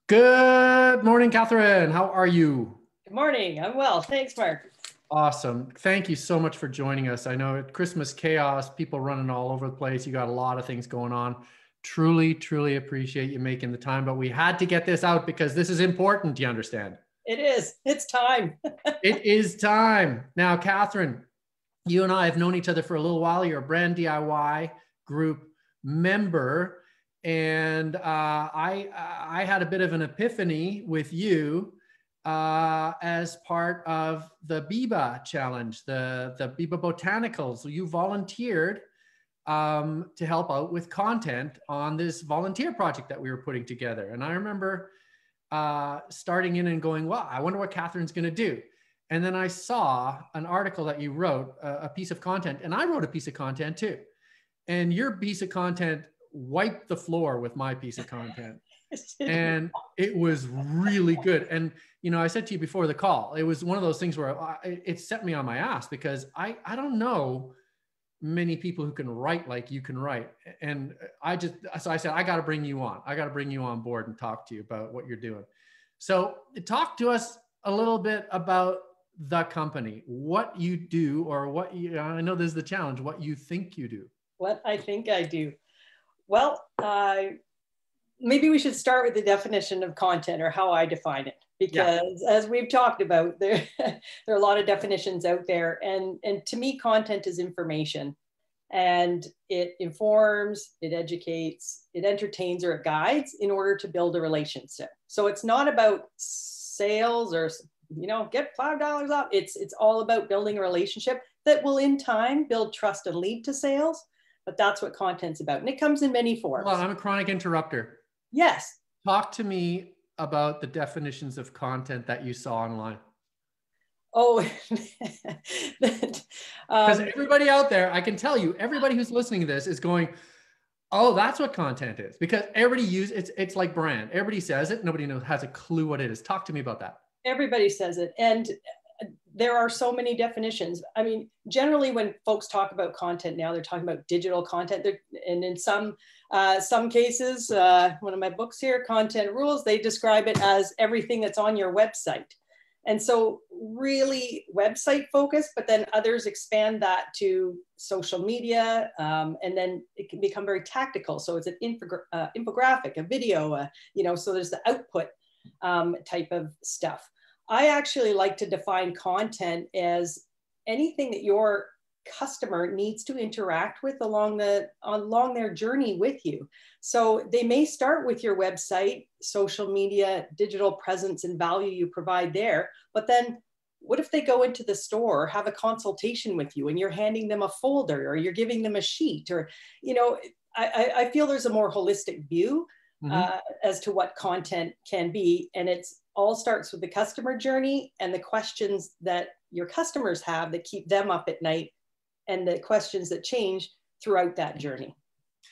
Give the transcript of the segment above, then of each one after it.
Good morning, Catherine. How are you? Good morning. I'm well. Thanks, Mark. Awesome. Thank you so much for joining us. I know at Christmas chaos, people running all over the place. You got a lot of things going on. Truly, truly appreciate you making the time, but we had to get this out because this is important. You understand? It is. It's time. It is time. Now, Catherine, you and I have known each other for a little while. You're a brand DIY group member. And I had a bit of an epiphany with you as part of the Biba challenge, the Biba Botanicals. You volunteered to help out with content on this volunteer project that we were putting together. And I remember starting in and going, well, I wonder what Catherine's going to do. And then I saw an article that you wrote, a piece of content, and I wrote a piece of content too. And your piece of content wiped the floor with my piece of content. And it was really good. And, you know, I said to you before the call, it was one of those things where it set me on my ass because I don't know many people who can write like you can write. And so I said, I got to bring you on. I got to bring you on board and talk to you about what you're doing. So talk to us a little bit about the company, what you do, or what you, I know this is the challenge, what you think you do. What I think I do. Well, maybe we should start with the definition of content or how I define it, because as we've talked about, there are a lot of definitions out there. And to me, content is information, and it informs, it educates, it entertains, or it guides in order to build a relationship. So it's not about sales or, get $5 off. It's all about building a relationship that will in time build trust and lead to sales. But that's what content's about. And it comes in many forms. Well, I'm a chronic interrupter. Yes. Talk to me about the definitions of content that you saw online. Oh, because everybody out there, I can tell you, everybody who's listening to this is going, oh, that's what content is. Because everybody uses it's like brand. Everybody says it. Nobody has a clue what it is. Talk to me about that. Everybody says it. And there are so many definitions. I mean, generally when folks talk about content now, they're talking about digital content. And in some cases, one of my books here, Content Rules, they describe it as everything that's on your website. And so really website focused, but then others expand that to social media. And then it can become very tactical. So it's an infographic, a video, so there's the output type of stuff. I actually like to define content as anything that your customer needs to interact with along their journey with you. So they may start with your website, social media, digital presence, and value you provide there. But then what if they go into the store or have a consultation with you and you're handing them a folder or you're giving them a sheet, or, I feel there's a more holistic view as to what content can be. And it's all starts with the customer journey and the questions that your customers have that keep them up at night, and the questions that change throughout that journey.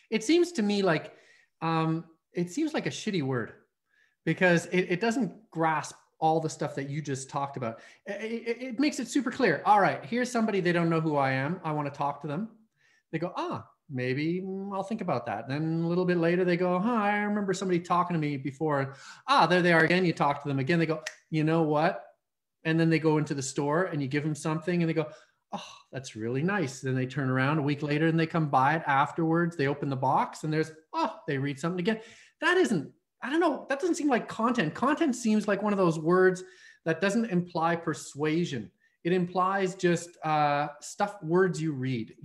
It seems to me like a shitty word, because it doesn't grasp all the stuff that you just talked about. It makes it super clear. All right, here's somebody, they don't know who I am. I want to talk to them. They go, maybe I'll think about that. Then a little bit later, they go, I remember somebody talking to me before. There they are again. You talk to them again. They go, you know what? And then they go into the store and you give them something and they go, oh, that's really nice. Then they turn around a week later and they come buy it afterwards. They open the box and they read something again. That doesn't seem like content. Content seems like one of those words that doesn't imply persuasion. It implies just words you read,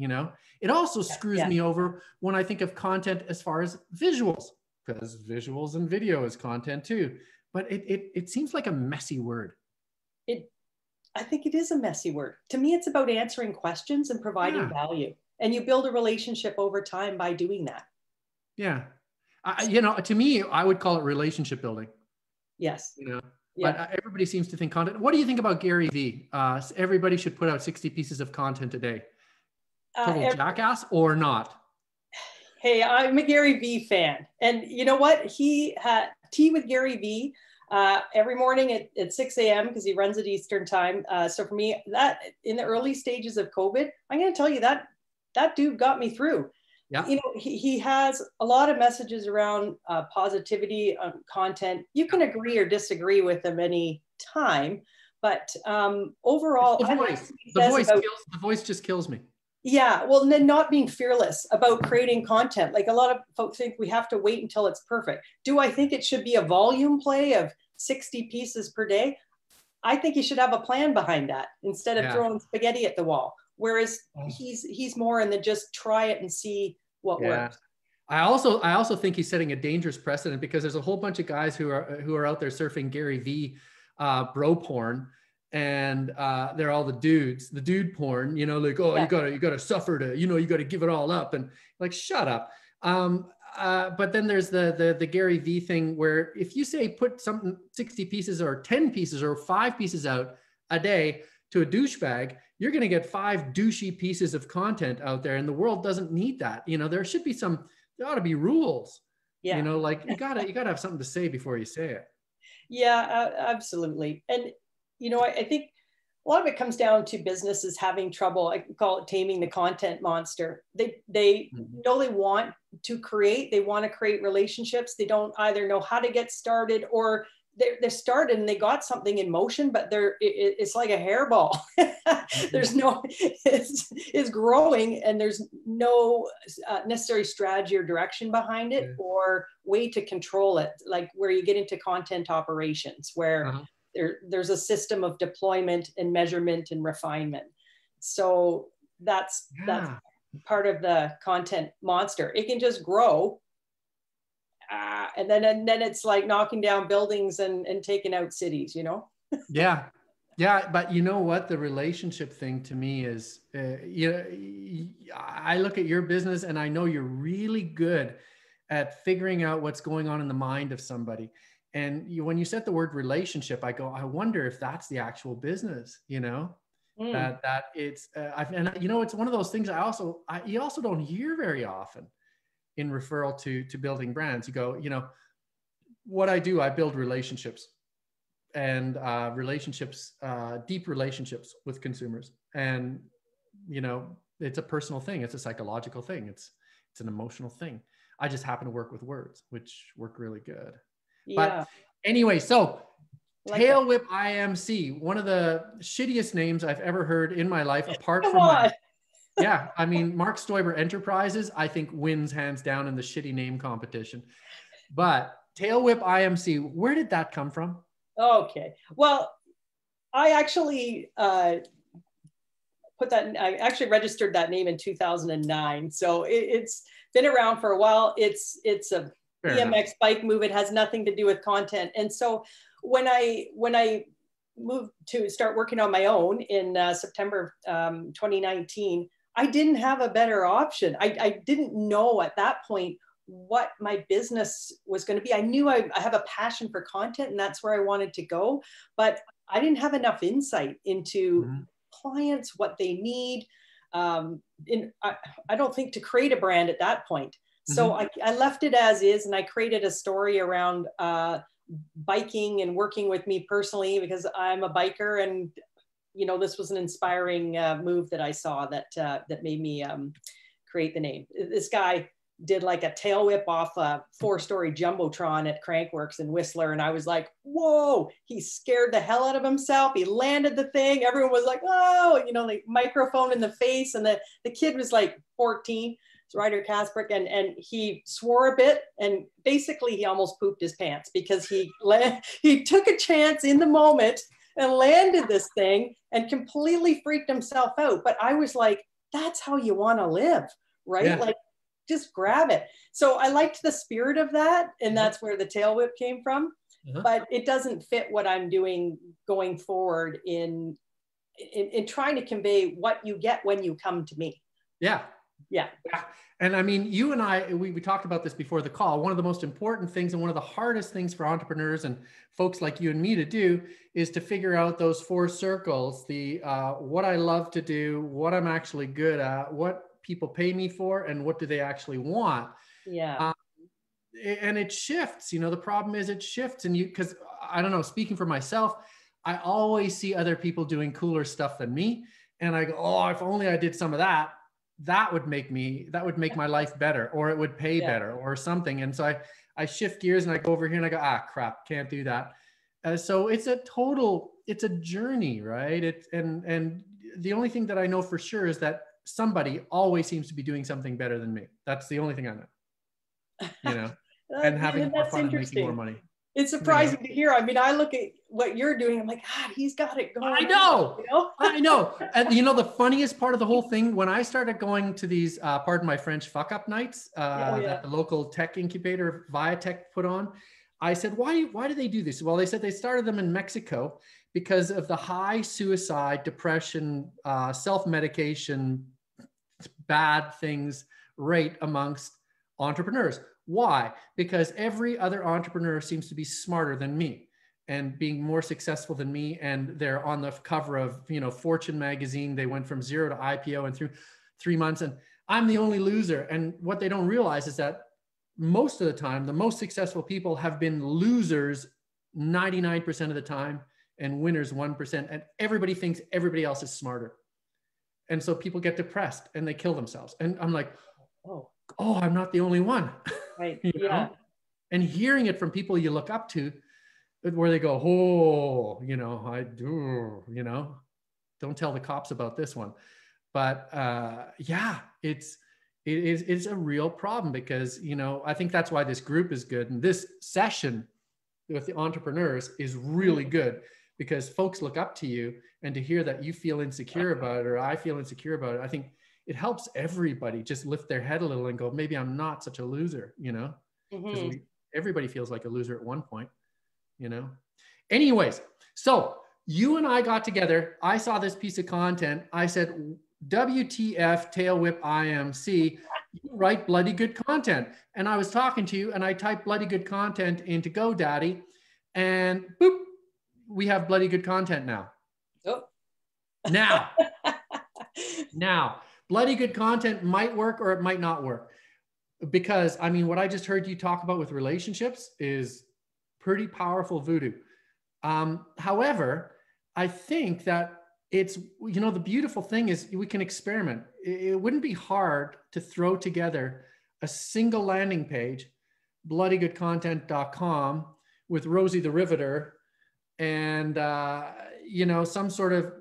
It also screws me over when I think of content as far as visuals, because visuals and video is content too. But it seems like a messy word. I think it is a messy word. To me, it's about answering questions and providing value. And you build a relationship over time by doing that. Yeah. To me, I would call it relationship building. Yes. But everybody seems to think content. What do you think about Gary Vee? Everybody should put out 60 pieces of content a day. Total jackass or not? Hey, I'm a Gary Vee fan. And you know what? He had tea with Gary Vee every morning at 6 a.m. because he runs at Eastern time. So for me, that in the early stages of COVID, I'm going to tell you that dude got me through. Yeah. you know, he has a lot of messages around positivity content. You can agree or disagree with him any time, but overall, I like what he says about, The voice just kills me. yeah, well, and then not being fearless about creating content. Like a lot of folks think we have to wait until it's perfect. Do I think it should be a volume play of 60 pieces per day? I think you should have a plan behind that instead of throwing spaghetti at the wall. Whereas he's more in the just try it and see what works. I also think he's setting a dangerous precedent, because there's a whole bunch of guys who are out there surfing Gary V bro porn, and they're all the dude porn, you know, like, oh, you gotta suffer to, you know, you gotta give it all up, and like, shut up. But then there's the Gary V thing, where if you say put something 60 pieces or 10 pieces or 5 pieces out a day to a douchebag, you're going to get 5 douchey pieces of content out there, and the world doesn't need that. You know, there ought to be rules. Yeah. You know, like you gotta have something to say before you say it. Yeah, absolutely. And, you know, I think a lot of it comes down to businesses having trouble. I call it taming the content monster. They know they want to create, they want to create relationships. They don't either know how to get started, or they're started and they got something in motion, but it's like a hairball. There's no, it's growing, and there's no necessary strategy or direction behind it, or way to control it. Like where you get into content operations, where there's a system of deployment and measurement and refinement. So that's part of the content monster. It can just grow. And then it's like knocking down buildings and taking out cities, you know? Yeah. But you know what? The relationship thing to me is, I look at your business and I know you're really good at figuring out what's going on in the mind of somebody. And when you said the word relationship, I go, I wonder if that's the actual business, you know? That it's, and you know, it's one of those things you also don't hear very often in referral to building brands. You go, you know, what I do, I build relationships, and deep relationships with consumers. And, you know, it's a personal thing. It's a psychological thing. It's an emotional thing. I just happen to work with words, which work really good. Yeah. But anyway, so Tail Whip IMC, one of the shittiest names I've ever heard in my life, apart from my, yeah, I mean, Mark Stoiber Enterprises, I think wins hands down in the shitty name competition. But Tail Whip IMC, where did that come from? Okay. Well, I actually I actually registered that name in 2009. So it's been around for a while. It's a BMX bike move. It has nothing to do with content. And so when I moved to start working on my own in September 2019, I didn't have a better option. I didn't know at that point what my business was going to be. I knew I have a passion for content, and that's where I wanted to go, but I didn't have enough insight into clients, what they need. I don't think to create a brand at that point. So I left it as is, and I created a story around biking and working with me personally, because I'm a biker, and you know, this was an inspiring move that I saw that made me create the name. This guy did like a tail whip off a 4-story Jumbotron at Crankworks in Whistler. And I was like, whoa, he scared the hell out of himself. He landed the thing. Everyone was like, oh, you know, like microphone in the face. And the kid was like 14, it's Ryder Kasprick, and he swore a bit. And basically he almost pooped his pants, because he took a chance in the moment and landed this thing and completely freaked himself out. But I was like, that's how you want to live, right? Yeah. Like, just grab it. So I liked the spirit of that. And that's where the tail whip came from. But it doesn't fit what I'm doing going forward in trying to convey what you get when you come to me. Yeah. And I mean, you and I, we talked about this before the call. One of the most important things and one of the hardest things for entrepreneurs and folks like you and me to do is to figure out those 4 circles, the what I love to do, what I'm actually good at, what people pay me for, and what do they actually want. Yeah. And it shifts, you know, the problem is it shifts. And because I don't know, speaking for myself, I always see other people doing cooler stuff than me. And I go, oh, if only I did some of that. that would make my life better, or it would pay Yeah. better or something. And so I shift gears and I go over here and I go, ah, crap, can't do that. So it's a journey, right? And the only thing that I know for sure is that somebody always seems to be doing something better than me. That's the only thing I know, and having more That's fun and making more interesting. money. It's surprising to hear. I mean, I look at what you're doing. I'm like, God, he's got it going. I know. On, you know? I know. And the funniest part of the whole thing, when I started going to these, pardon my French, fuck up nights that the local tech incubator Viatech put on, I said, why do they do this? Well, they said they started them in Mexico because of the high suicide, depression, self-medication, bad things rate amongst entrepreneurs. Why? Because every other entrepreneur seems to be smarter than me and being more successful than me. And they're on the cover of, Fortune magazine. They went from 0 to IPO in through 3 months. And I'm the only loser. And what they don't realize is that most of the time, the most successful people have been losers 99% of the time and winners 1%. And everybody thinks everybody else is smarter. And so people get depressed and they kill themselves. And I'm like, oh, I'm not the only one. Right. know? And hearing it from people you look up to, where they go, oh, I do, don't tell the cops about this one. But it's a real problem because, I think that's why this group is good. And this session with the entrepreneurs is really good because folks look up to you, and to hear that you feel insecure about it, or I feel insecure about it, I think it helps everybody just lift their head a little and go, maybe I'm not such a loser, because everybody feels like a loser at one point, Anyways, so you and I got together. I saw this piece of content. I said, WTF, tail whip IMC, you write bloody good content. And I was talking to you and I typed bloody good content into GoDaddy and boop, we have bloody good content now. Oh. Now, bloody good content might work or it might not work. Because, what I just heard you talk about with relationships is pretty powerful voodoo. However, I think that it's, the beautiful thing is we can experiment. It wouldn't be hard to throw together a single landing page, bloodygoodcontent.com, with Rosie the Riveter and, some sort of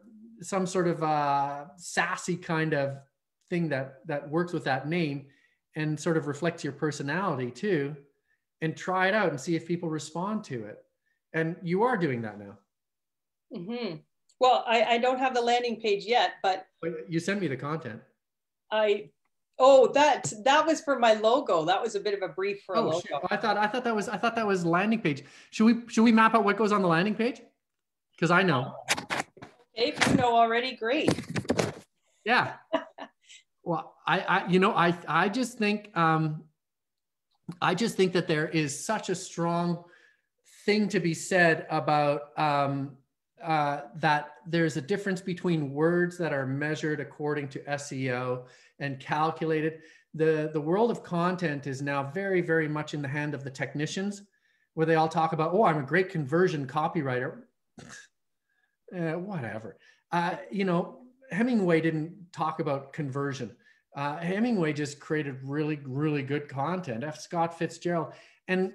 sassy kind of thing that works with that name and sort of reflects your personality too, and try it out and see if people respond to it. And you are doing that now. Mm-hmm. Well, I don't have the landing page yet, but you sent me the content. that was for my logo. That was a bit of a brief for a logo. Shit. I thought that was landing page. Should we map out what goes on the landing page? Because I know. If you know already, great. Yeah. Well, I just think that there is such a strong thing to be said about that there's a difference between words that are measured according to SEO and calculated. The world of content is now very, very much in the hand of the technicians, where they all talk about, oh, I'm a great conversion copywriter. Whatever. Hemingway didn't talk about conversion. Hemingway just created really, really good content. F. Scott Fitzgerald. And,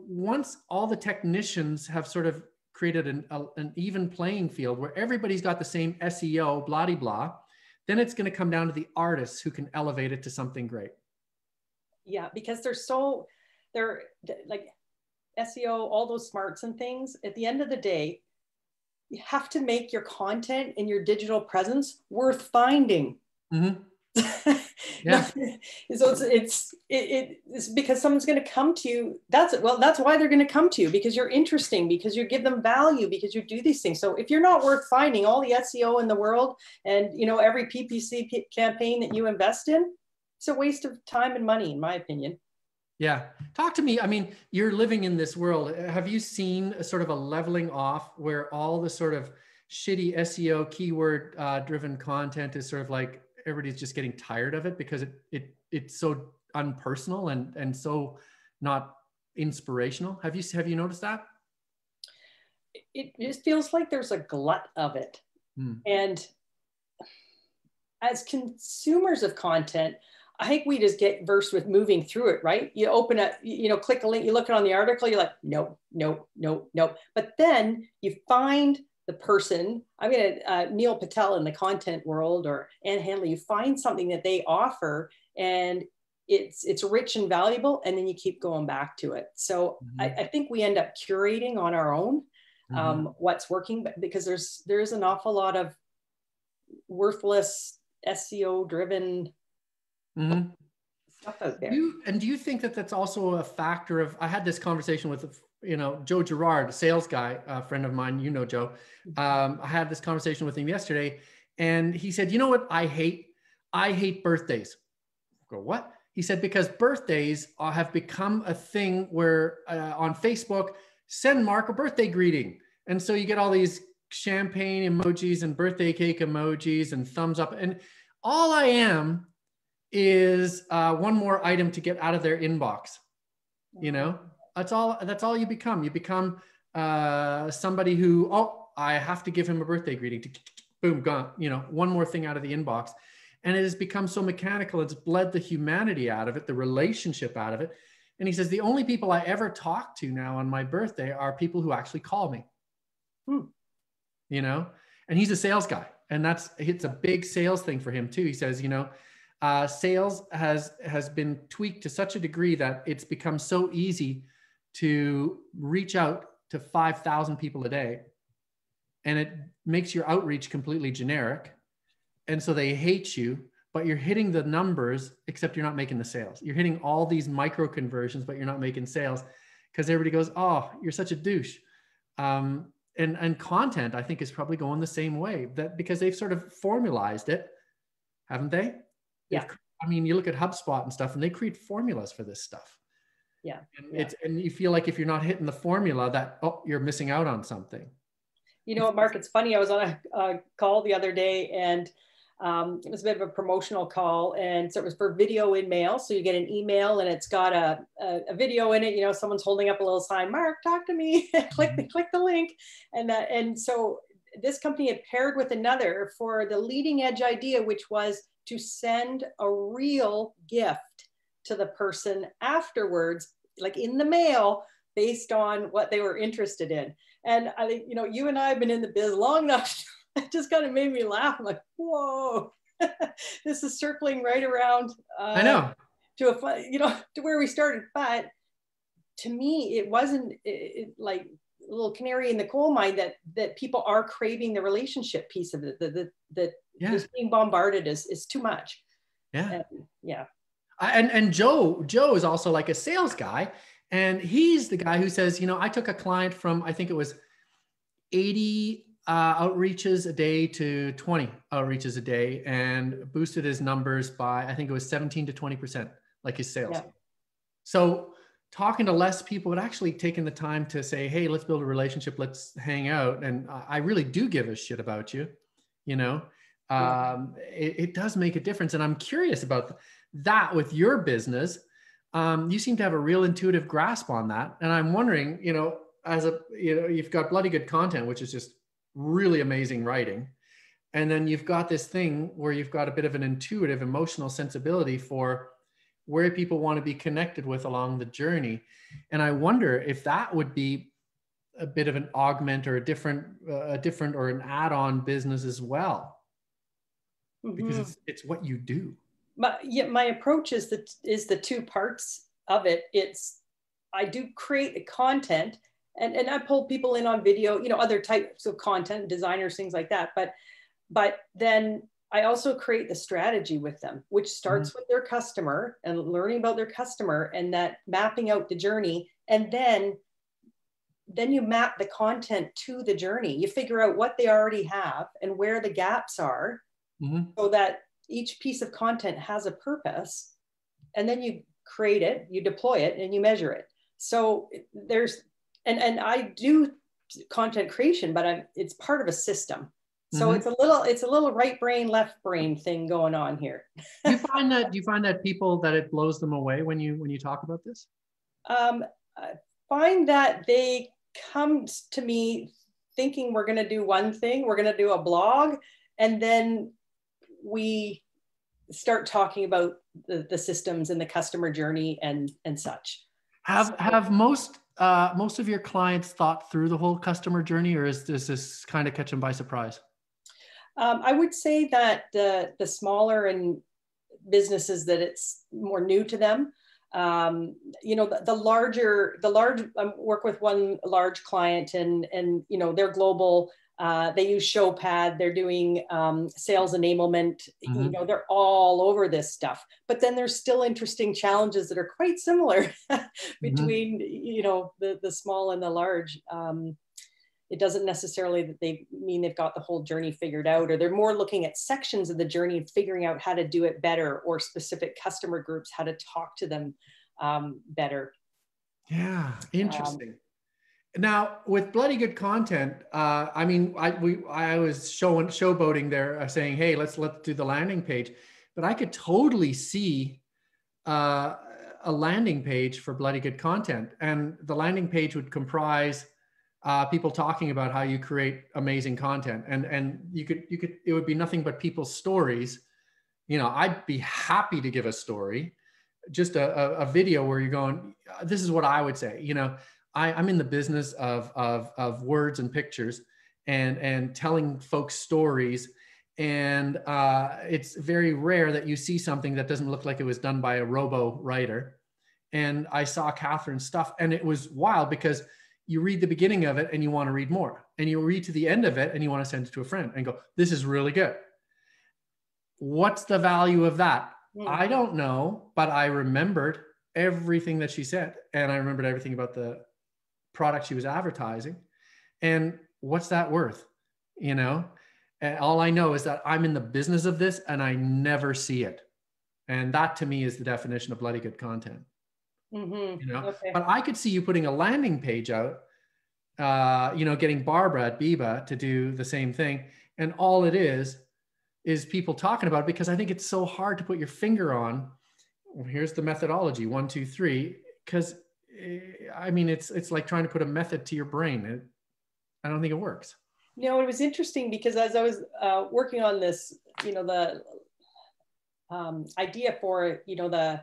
once all the technicians have sort of created an even playing field where everybody's got the same SEO, blah, blah, blah, then it's going to come down to the artists who can elevate it to something great. Yeah, because they're like SEO, all those smarts and things. At the end of the day, you have to make your content and your digital presence worth finding. Mm-hmm. Yeah. So it's because someone's going to come to you. That's why they're going to come to you, because you're interesting, because you give them value, because you do these things. So if you're not worth finding, all the SEO in the world and every PPC campaign that you invest in, it's a waste of time and money, in my opinion. Yeah. Talk to me. You're living in this world. Have you seen a sort of a leveling off where all the sort of shitty SEO keyword driven content is sort of like everybody's just getting tired of it because it's so unpersonal and so not inspirational? Have you noticed that? It just feels like there's a glut of it. And as consumers of content, I think we just get versed with moving through it, right? You open it, click a link, you look on the article, you're like, nope, nope, nope, nope. But then you find the person, Neil Patel in the content world, or Ann Handley, you find something that they offer and it's rich and valuable, and then you keep going back to it. So I think we end up curating on our own what's working, because there's an awful lot of worthless SEO driven stuff out there. Do you think that that's also a factor of, I had this conversation with, Joe Girard, a sales guy, a friend of mine, Joe. I had this conversation with him yesterday, and he said, you know what I hate? I hate birthdays. I go, what? He said, because birthdays have become a thing where on Facebook, send Mark a birthday greeting. And so you get all these champagne emojis and birthday cake emojis and thumbs up. And all I am is one more item to get out of their inbox. That's all you become. You become somebody who, I have to give him a birthday greeting. Boom, gone. One more thing out of the inbox. And it has become so mechanical. It's bled the humanity out of it, the relationship out of it. And he says, the only people I ever talk to now on my birthday are people who actually call me. And he's a sales guy. And it's a big sales thing for him too. He says, sales has been tweaked to such a degree that it's become so easy to reach out to 5,000 people a day. And it makes your outreach completely generic. And so they hate you, but you're hitting the numbers, except you're not making the sales. You're hitting all these micro conversions, but you're not making sales, because everybody goes, oh, you're such a douche. And content, I think, is probably going the same way, that because they've sort of formalized it, haven't they? Yeah. You look at HubSpot and stuff, and they create formulas for this stuff. Yeah. And you feel like if you're not hitting the formula, that, you're missing out on something. You know what, Mark, it's funny. I was on a call the other day, and it was a bit of a promotional call. And so it was for video in mail. So you get an email and it's got a video in it. Someone's holding up a little sign, Mark, talk to me, click the link. And so this company had paired with another for the leading edge idea, which was to send a real gift to the person afterwards, like in the mail, based on what they were interested in. And I think, you and I have been in the biz long enough. It just kind of made me laugh. I'm like, whoa, this is circling right around. I know. To to where we started. But to me, it wasn't like a little canary in the coal mine that people are craving the relationship piece of it. That just being bombarded is too much. Yeah. Yeah. And Joe is also like a sales guy. And he's the guy who says, I took a client from, I think it was 80 outreaches a day to 20 outreaches a day, and boosted his numbers by, I think it was 17 to 20%, like his sales. Yeah. So talking to less people, but actually taking the time to say, hey, let's build a relationship. Let's hang out. And I really do give a shit about you. It does make a difference. And I'm curious about that with your business. You seem to have a real intuitive grasp on that. And I'm wondering, you've got bloody good content, which is just really amazing writing. And then you've got this thing where you've got a bit of an intuitive, emotional sensibility for where people want to be connected with along the journey. And I wonder if that would be a bit of an augment or a different or an add-on business as well, because it's what you do. My approach is the two parts of it. I do create the content, and I pull people in on video, other types of content, designers, things like that. But then I also create the strategy with them, which starts with their customer and learning about their customer, and that mapping out the journey. And then you map the content to the journey. You figure out what they already have and where the gaps are, so that each piece of content has a purpose, and then you create it, you deploy it, and you measure it. So and I do content creation, but it's part of a system. So it's a little right brain, left brain thing going on here. Do you find that people, that it blows them away when you talk about this? I find that they come to me thinking we're going to do one thing, we're going to do a blog, and then we start talking about the systems and the customer journey and such. Have most of your clients thought through the whole customer journey, or is this kind of catch them by surprise? I would say that the smaller and businesses, that it's more new to them. You know, the large, I work with one large client, and you know, they're global. They use Showpad. They're doing sales enablement. Mm-hmm. You know, they're all over this stuff. But then there's still interesting challenges that are quite similar between, you know, the small and the large. It doesn't necessarily that they mean they've got the whole journey figured out, or they're more looking at sections of the journey and figuring out how to do it better, or specific customer groups, how to talk to them better. Yeah, interesting. Now, with Bloody Good Content, I mean, I was showboating there, saying, "Hey, let's do the landing page," but I could totally see a landing page for Bloody Good Content, and the landing page would comprise people talking about how you create amazing content, and you could it would be nothing but people's stories. You know, I'd be happy to give a story, just a video where you're going, "This is what I would say," you know. I'm in the business of words and pictures and telling folks stories. And it's very rare that you see something that doesn't look like it was done by a robo writer. And I saw Catherine's stuff, and it was wild, because you read the beginning of it and you want to read more, and you read to the end of it and you want to send it to a friend and go, "This is really good." What's the value of that? I don't know, but I remembered everything that she said, and I remembered everything about the product she was advertising. And what's that worth? You know, and all I know is that I'm in the business of this and I never see it. And that to me is the definition of bloody good content. You know, but I could see you putting a landing page out, you know, getting Barbara at Biba to do the same thing. And all it is people talking about it, because I think it's so hard to put your finger on. Well, here's the methodology, 1, 2, 3, because I mean, it's like trying to put a method to your brain. I don't think it works. You know, it was interesting because as I was working on this, you know, the idea for, you know, the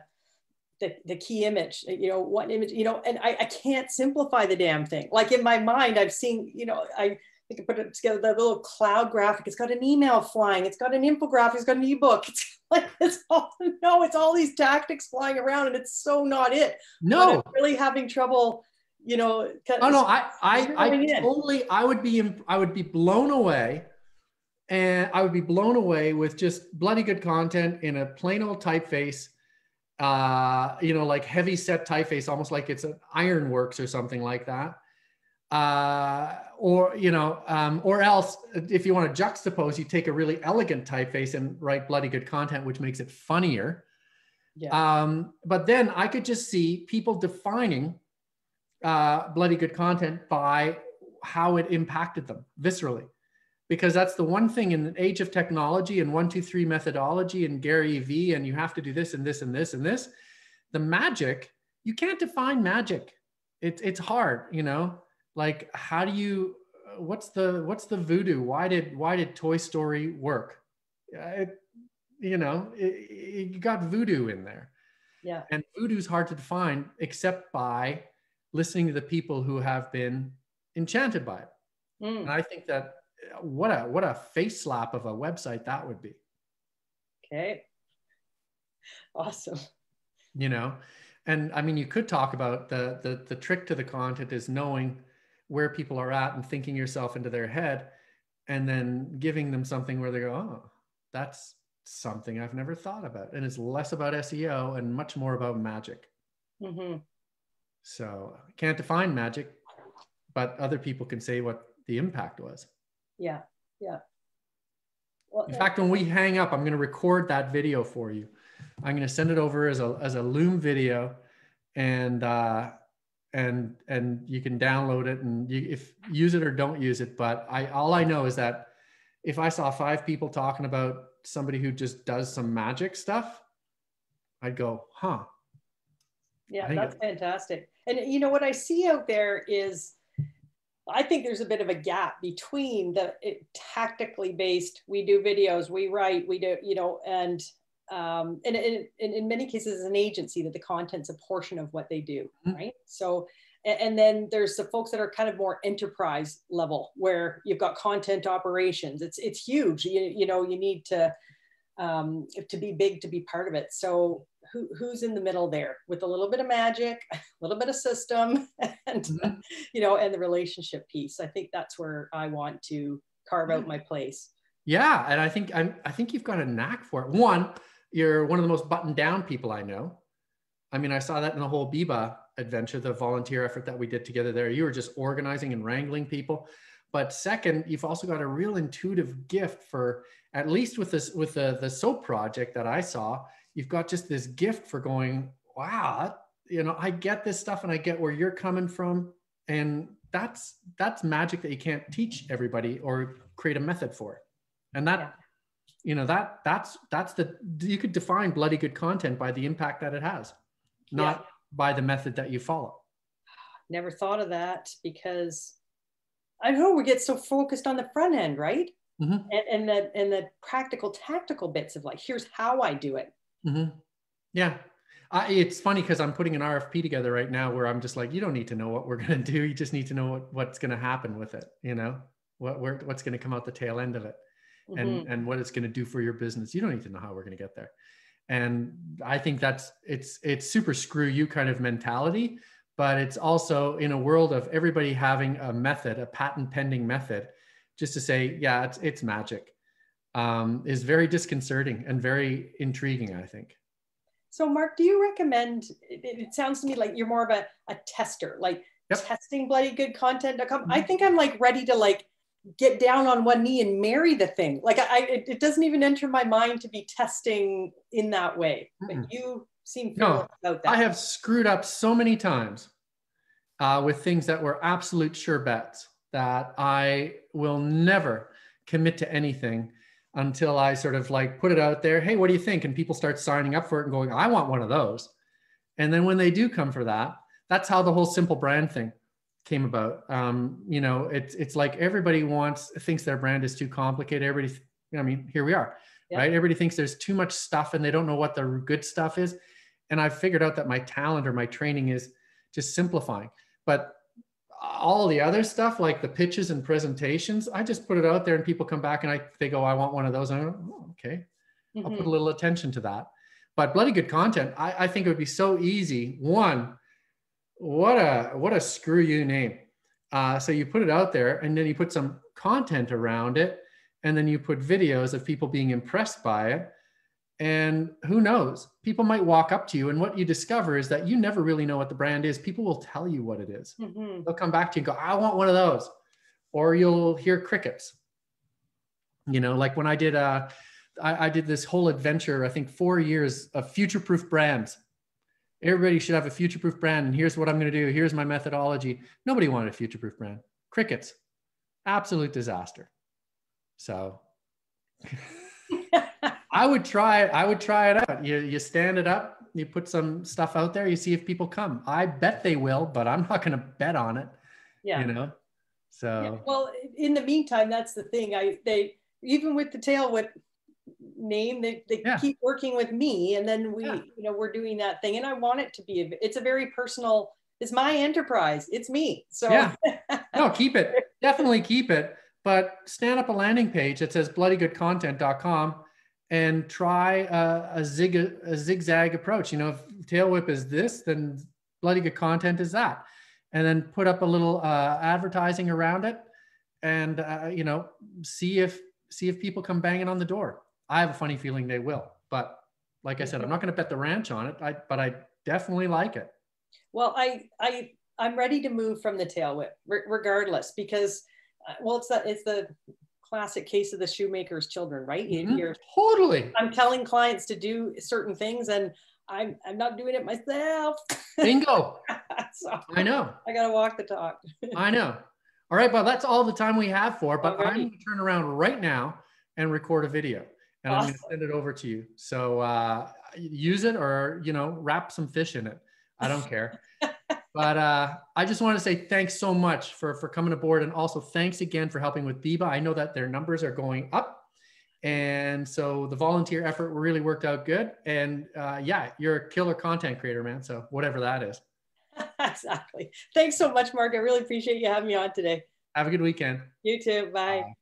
key image, you know, what image, you know, and I can't simplify the damn thing. Like in my mind, I've seen, you know, I can put it together, that little cloud graphic. It's got an email flying. It's got an infographic. It's got an ebook. It's like, it's all these tactics flying around, and it's so not it. No, but I'm really having trouble, you know. Oh no, I would be blown away. And I would be blown away with just bloody good content in a plain old typeface, you know, like heavy set typeface, almost like it's an Ironworks or something like that. Or, you know, or else if you want to juxtapose, you take a really elegant typeface and write bloody good content, which makes it funnier. Yeah. But then I could just see people defining bloody good content by how it impacted them viscerally. Because that's the one thing in the age of technology and 1, 2, 3 methodology and Gary V, and you have to do this and this and this and this. The magic, you can't define magic. It's hard, you know. Like, how do you? What's the voodoo? Why did Toy Story work? You know, you got voodoo in there. Yeah. And voodoo's hard to define except by listening to the people who have been enchanted by it. And I think that what a face slap of a website that would be. Okay. Awesome. You know, and I mean, you could talk about the trick to the content is knowing where people are at and thinking yourself into their head, and then giving them something where they go, "Oh, that's something I've never thought about." And it's less about SEO and much more about magic. So I can't define magic, but other people can say what the impact was. Yeah. Yeah. Well, in fact, when we hang up, I'm going to record that video for you. I'm going to send it over as a Loom video, and you can download it and if use it or don't use it. But all I know is that if I saw 5 people talking about somebody who just does some magic stuff, I'd go, huh. Yeah, that's fantastic. And you know, what I see out there is I think there's a bit of a gap between the tactically based, we do videos, we write, we do, you know, and in many cases as an agency that the content's a portion of what they do, right? So, and then there's the folks that are kind of more enterprise level where you've got content operations. It's huge. You know, you need to be big to be part of it. So who's in the middle there with a little bit of magic, a little bit of system, and you know, and the relationship piece. I think that's where I want to carve out my place. Yeah, and I think you've got a knack for it. One, you're one of the most buttoned down people I know. I mean, I saw that in the whole Biba adventure, the volunteer effort that we did together there. You were just organizing and wrangling people. But second, you've also got a real intuitive gift for, at least with this, with the soap project that I saw, you've got just this gift for going, wow, you know, I get this stuff and I get where you're coming from. And that's magic that you can't teach everybody or create a method for. And that, you know, that's you could define bloody good content by the impact that it has, not by the method that you follow. Never thought of that, because I know we get so focused on the front end, right? And the practical, tactical bits of like, here's how I do it. Yeah. It's funny because I'm putting an RFP together right now where I'm just like, you don't need to know what we're going to do. You just need to know what's going to happen with it. You know, what's going to come out the tail end of it, and what it's going to do for your business. You don't need to know how we're going to get there. And I think it's super screw you kind of mentality, but it's also in a world of everybody having a method, a patent pending method, just to say, yeah, it's magic, is very disconcerting and very intriguing, I think. So Mark, do you recommend, it sounds to me like you're more of a tester, like testing bloodygoodcontent.com. I think I'm like ready to like get down on one knee and marry the thing. Like it doesn't even enter my mind to be testing in that way. But you seem fearless about that. I have screwed up so many times with things that were absolute sure bets that I will never commit to anything until I sort of like put it out there. Hey, what do you think? And people start signing up for it and going, I want one of those. And then when they do come for that, that's how the whole simple brand thing came about. You know, it's like everybody thinks their brand is too complicated. Everybody, I mean, here we are, right? Everybody thinks there's too much stuff and they don't know what the good stuff is. And I figured out that my talent or my training is just simplifying. But all the other stuff, like the pitches and presentations, I just put it out there and people come back and they go, I want one of those. And I go, oh, okay, I'll put a little attention to that. But bloody good content, I think it would be so easy. One, what a screw you name. So you put it out there and then you put some content around it. And then you put videos of people being impressed by it. And who knows, people might walk up to you and what you discover is that you never really know what the brand is. People will tell you what it is. They'll come back to you and go, I want one of those. Or you'll hear crickets. You know, like when I did, I did this whole adventure, I think 4 years of future-proof brands. Everybody should have a future-proof brand. And here's what I'm going to do. Here's my methodology. Nobody wanted a future-proof brand. Crickets. Absolute disaster. So... I would try it out. You stand it up, you put some stuff out there, you see if people come. I bet they will, but I'm not going to bet on it. You know? So well, in the meantime, that's the thing. They even with the tail whip name, they keep working with me, and then we, you know, we're doing that thing, and I want it to be it's a very personal. It's my enterprise. It's me. So no, keep it. Definitely keep it. But stand up a landing page that says bloodygoodcontent.com. And try a zigzag approach. You know, if tail whip is this, then bloody good content is that. And then put up a little advertising around it, and you know, see if people come banging on the door. I have a funny feeling they will. But like I said, I'm not going to bet the ranch on it. But I definitely like it. Well, I'm ready to move from the tail whip, regardless, because well, it's the classic case of the shoemaker's children, right? You're totally. I'm telling clients to do certain things, and I'm not doing it myself. Bingo. So I know. I got to walk the talk. I know. All right, well, that's all the time we have for. But Alrighty. I'm going to turn around right now and record a video, and Awesome. I'm going to send it over to you. So use it, or you know, wrap some fish in it. I don't care. But I just want to say thanks so much for coming aboard, and also thanks again for helping with Biba. I know that their numbers are going up, and so the volunteer effort really worked out good. And yeah, you're a killer content creator, man. So whatever that is. Exactly. Thanks so much, Mark. I really appreciate you having me on today. Have a good weekend. You too. Bye.